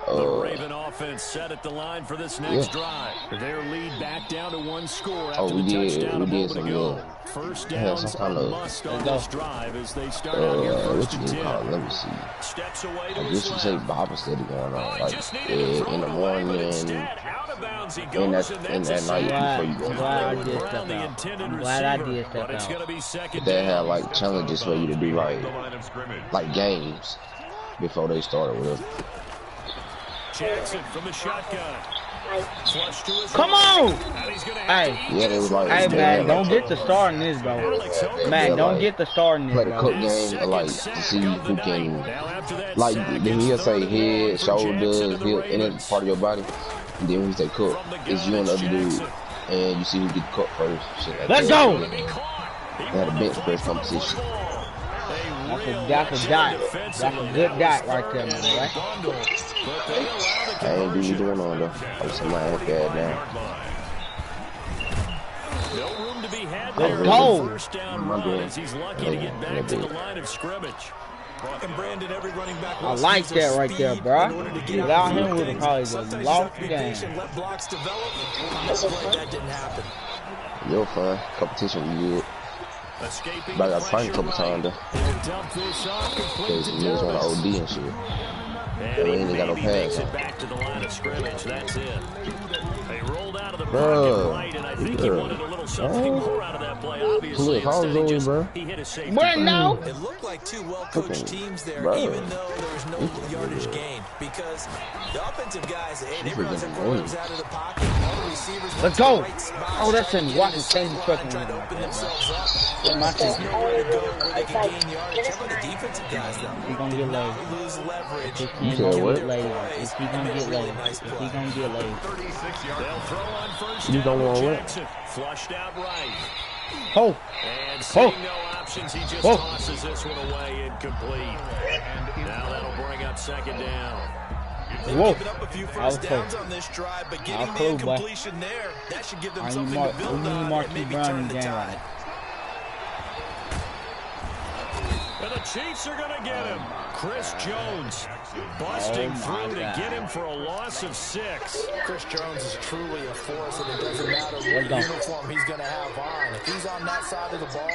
The Raven offense set at the line for this next Yeah. drive. Their lead back down to 1 score after Oh, we the did touchdown a moment some ago. good. First Yeah, downs some kind a of- must on this drive as they start out here What first you and can call it? 10. Let me see. Steps away to I his guess you say left. Bible study going on, Oh, he like just needed to throw in the it away, but morning instead, and out of bounds he in goes, that and in that's that a night sack. before you go. I'm glad I Howard did Brown, step the out. intended I'm glad I receiver, did step but it's out. going to be second They down. have like challenges for you to do The line of scrimmage. like games before they start or whatever. Jackson from the shotgun. Flush to his Come right. on! And he's gonna have Hey. to eat Yeah, they was like, Hey, they man, had, don't like, get the star in this, bro. Man, Yeah, don't like, get the star in play this, the bro. cook game or like to see who can Now after that like sack, then it's he'll third say and long head, for shoulders, Jackson and the hip, any Ravens. part of your body. And then when he say cook, From the it's gun, you and the it's other dude, Jackson. and you see who get cut first. Shit like Let's that. go! Be caught. He They had a won bench the press fight for the competition. football. That's a dot. That's a good dot right there, man, right? I ain't do me doing on though. I'm somebody like that now. No room to be had Let's there. go. First down I'm run doing- as he's lucky to get back to the line of scrimmage. And Brandon, every running back I wants to like use their that right there, speed bruh. in order to get Without out and him, do we would've things. probably Sometimes you lost have to the be game. patient, let blocks develop. On this play, that didn't happen. Yo, fun competition we good. Escaping But I got the fight a pressure couple times right. though. He'll dump this off, complete Cause to he was on the Dallas. OD and shit. And They he ain't got no maybe makes pass, it back to the line of scrimmage. That's it. They rolled out of the Bruh. pocket right, and I think he Yeah. wanted a little little something more out of that play, obviously. He hit a safety. No. It looked like two well-coached teams there, even though there was no yardage gain. Because the offensive guys, they realize that quarterback's out of the pocket. All the receivers Let's go. right spot, Oh, that's in Watkins changing fucking trying to open themselves up. Yeah, my There's team. nowhere to go where they can gain yardage. How about the defensive guys, though? He gonna get laid. Lose leverage. He said gonna what? get laid. Is he gonna get laid? Is he gonna get laid? 36 yards. They'll throw on first You down don't want to what? Jackson. Flushed out right. Oh, And seeing no options, he just Oh. tosses this one away incomplete. Now that'll bring up second down. They've whoa. given up a few I first was downs close. on this drive, but I getting was the close, boy. incompletion there, that should give them I need something Mark- to build we need on Marquise and maybe Brown turn in the the game tide. right. And the Chiefs are going to get him. Chris Jones busting Oh, my through to God. get him for a loss of 6. Chris Jones is truly a force, and it doesn't matter what Let's go. uniform he's going to have on. If he's on that side of the ball,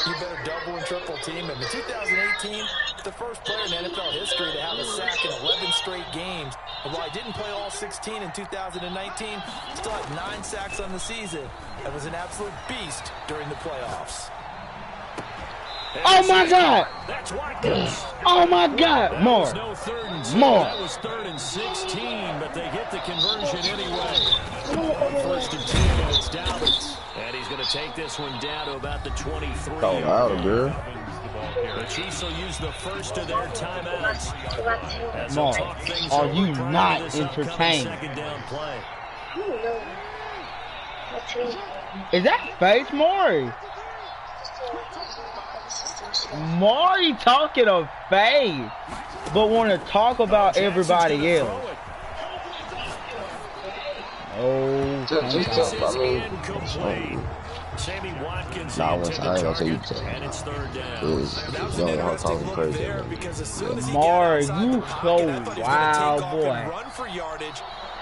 you better double and triple team him. In 2018, the first player in NFL history to have a sack in 11 straight games. And while he didn't play all 16 in 2019, still had 9 sacks on the season. And was an absolute beast during the playoffs. Oh my God! That's Watkins. Oh my God! That More. was no 3rd and 2. More. That was 3rd and 16, but they get the conversion anyway. 1st and 10, and it's Dobbins. And he's going to take this one down to about the 23. Oh, wow, girl. The Chiefs will use the first of their timeouts. As they'll Mark, talk things are over you prior to not this upcoming entertained? second down play. Is that Faith Maury? Maury talking of Faith, but want to talk about everybody else. Oh, Just This tough, is I mean, incomplete. Sammy Watkins Nah, I into ain't the gonna say you target, tough. and it's 3rd down. It's That was an young, interesting talking look crazy. there because as soon as he Maury, got outside you the pocket, I so thought he was gonna wild, take off boy. and run for yardage.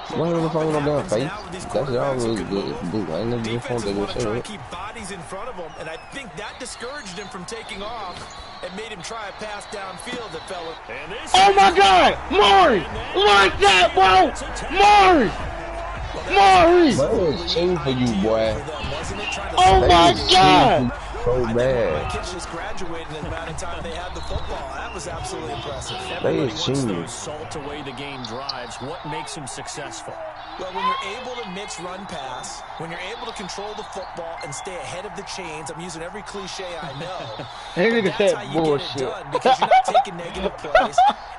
Why you on the phone with no damn Happens face? now with these That's y'all quarterbacks who really can good. move. Dude, I ain't never been phone Defenses want to that try and shit. keep bodies in front of him, and I think that discouraged him from taking off and made him try a pass downfield that fell. And this Oh my God! Maury! Like that, bro! Maury! Maury! That was cheap for you, boy. Oh my That is God! so My bad. kids just graduated in the amount of time they had the football. That was absolutely impressive. Everybody is wants genius. those salt away the game drives. What makes him successful? Well, when you're able to mix run pass, when you're able to control the football and stay ahead of the chains, I'm using every cliche I know. That nigga That's said how you bullshit. get it done because you're not taking negative plays,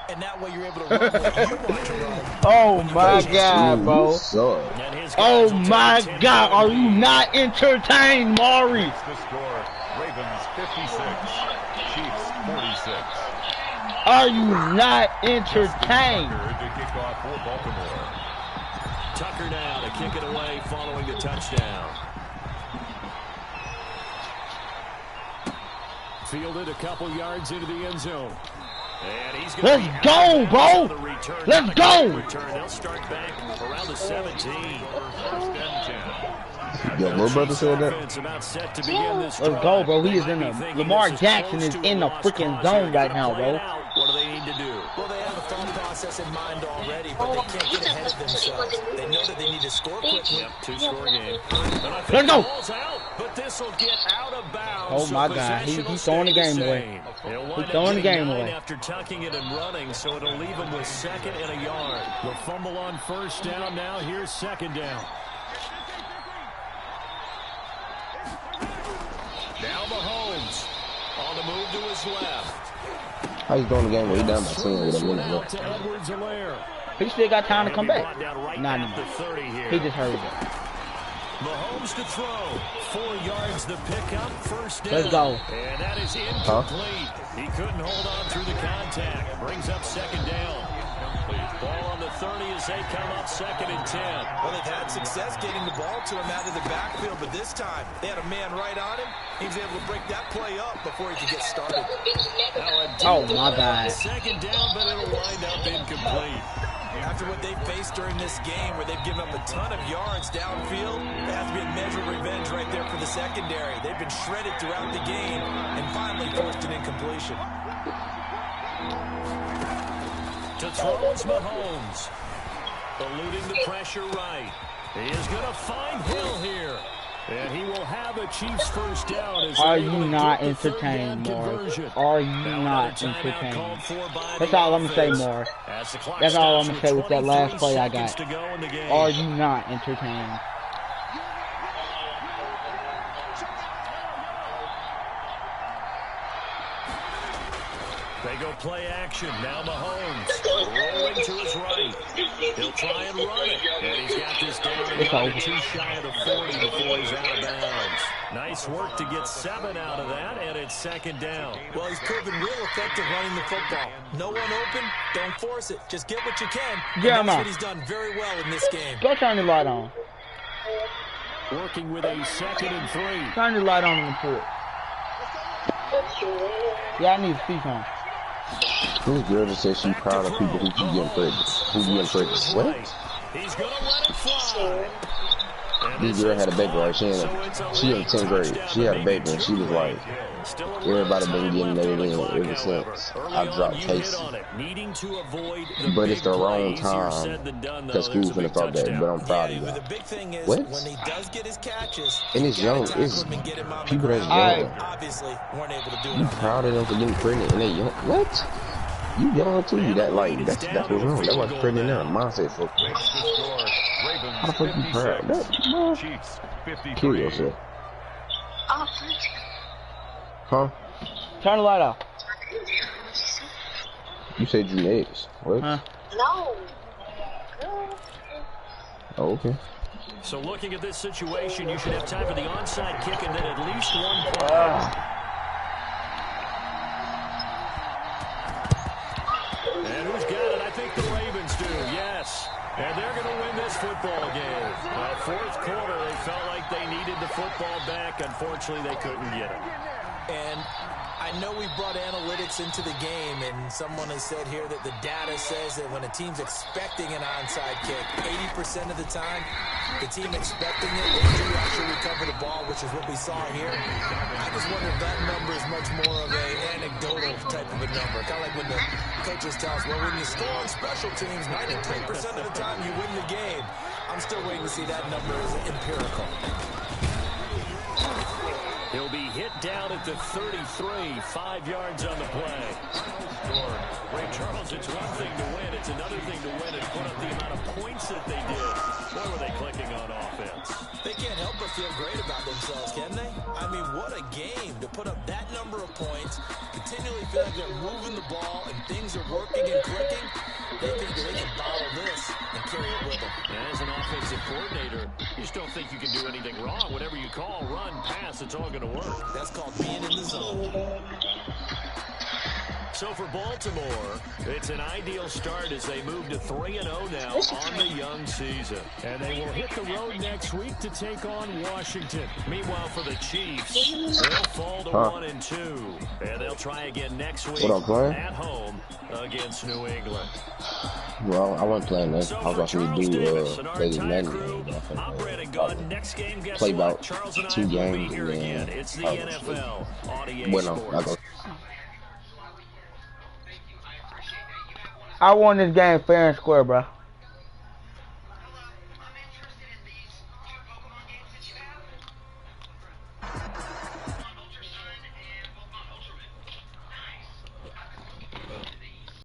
and that way you're able to run what you want to run. Oh my God, bro! You suck. And his guys Oh will take my a 10-point God! Are you lead. not entertained, Maury? The score, Ravens 56, Chiefs 46. Are you not entertained? To kick off for Baltimore. Tucker now to kick it away following the touchdown. Fielded a couple yards into the end zone. And he's gonna Let's be go, out of bounds bro. on the return. Let's Not a go. great return. They'll start back around the 17. First and 10. Your little brother said that? Offense about set to begin this Let's drive. go, bro. He They is might in be the thinking Lamar this Jackson close is to in a the lost freaking cause zone here. right Gotta now, play it bro. out. What do they need to do? Well, they have a thought process in mind already, but they can't get ahead of themselves. They know that they need to score quickly. Yep, 2-score game. And I think Let's go. the ball's out, but this will get out of bounds. Oh, so my God. possession will He's throwing the stay game away. same. He'll wind up throwing the getting game 9 away. after tucking it and running, so it'll leave him with 2nd and a yard. The fumble on first down now. Here's 2nd down. Now Mahomes on the move to his left. How you doing the game where he down by 10 with a minute Out left? to Edwards-Helaire. He still got time to come back. Brought down right Not at the anymore. 30 here. He just hurried up. Mahomes to throw. 4 yards the pickup. First down. Let's go. And that is incomplete. He couldn't hold on through the contact. Brings up 2nd down. Ball on the 30 as they come up 2nd and 10. Well, they've had success getting the ball to him out of the backfield, but this time they had a man right on him. He was able to break that play up before he could get started. Oh my God. 2nd down, but it'll wind up incomplete. After what they faced during this game where they've given up a ton of yards downfield, there has to be a measure of revenge right there for the secondary. They've been shredded throughout the game and finally forced an incompletion. To throw is Mahomes. Eluding the pressure right. He is going to find Hill here. And he will have a Chiefs first down. As are you not entertained, Mark? Are you not entertained? That's all I'm going to say, Mark. That's all I'm going to say with that last play I got. Are you not entertained? They go play action. Now Mahomes rolling to his right. He'll try and run it. And he's got this down to too shy of the 40 before he's out of bounds. Nice work to get 7 out of that, and it's second down. Well, he's proven real effective running the football. No one open, don't force it. Just get what you can. Yeah, that's what he's done very well in this game. Go turn the light on. Working with a 2nd and 3. Turn the light on in the port. Yeah, I need to speak on. This girl just said she's proud of people who keep getting pregnant. Who getting pregnant? What? He's gonna let it fly. This girl had a baby, right? She in 10th grade. She had a baby and she was like, everybody been getting laid in ever since I dropped Casey. But it's the wrong time because school's finna start back, but I'm proud of you. What? And it's young, it's people that's young. You proud of them for getting pregnant and they young? What? You young too, that's what's wrong. That's what's pregnant now. Mindset for how the fuck you proud? That, kill yourself. Huh? Turn the light off. You said you next. What? Huh? No. Oh, okay. So looking at this situation, you should have time for the onside kick and then at least one play. And who's got it? I think the Ravens do, yes. And they're going to win this football game. Fourth quarter, they felt like they needed the football back. Unfortunately, they couldn't get it. And I know we brought analytics into the game, and someone has said here that the data says that when a team's expecting an onside kick, 80% of the time, the team expecting it, they do actually recover the ball, which is what we saw here. I just wonder if that number is much more of an anecdotal type of a number. Kind of like when the coaches tell us, well, when you score on special teams, 93% of the time you win the game. I'm still waiting to see that number as empirical. He'll be hit down at the 33, 5 yards on the play. Ray Charles, it's one thing to win. It's another thing to win and put up the amount of points that they did. Boy, were they clicking on offense. They can't help but feel great about themselves, can they? I mean, what a game to put up that number of points, continually feel like they're moving the ball and things are working and clicking. They think that they can bottle this and carry it with them. And as an offensive coordinator, you just don't think you can do anything wrong. Whatever you call, run, pass, it's all going to work. That's called being in the zone. So for Baltimore, it's an ideal start as they move to 3-0 now on the young season. And they will hit the road next week to take on Washington. Meanwhile, for the Chiefs, they'll fall to 1-2. And they'll try again next week at home against New England. Well, I wasn't playing that. I was watching you do Lady Madden. Play about 2 games and then it's the NFL on EA Sports. I won this game fair and square, bro.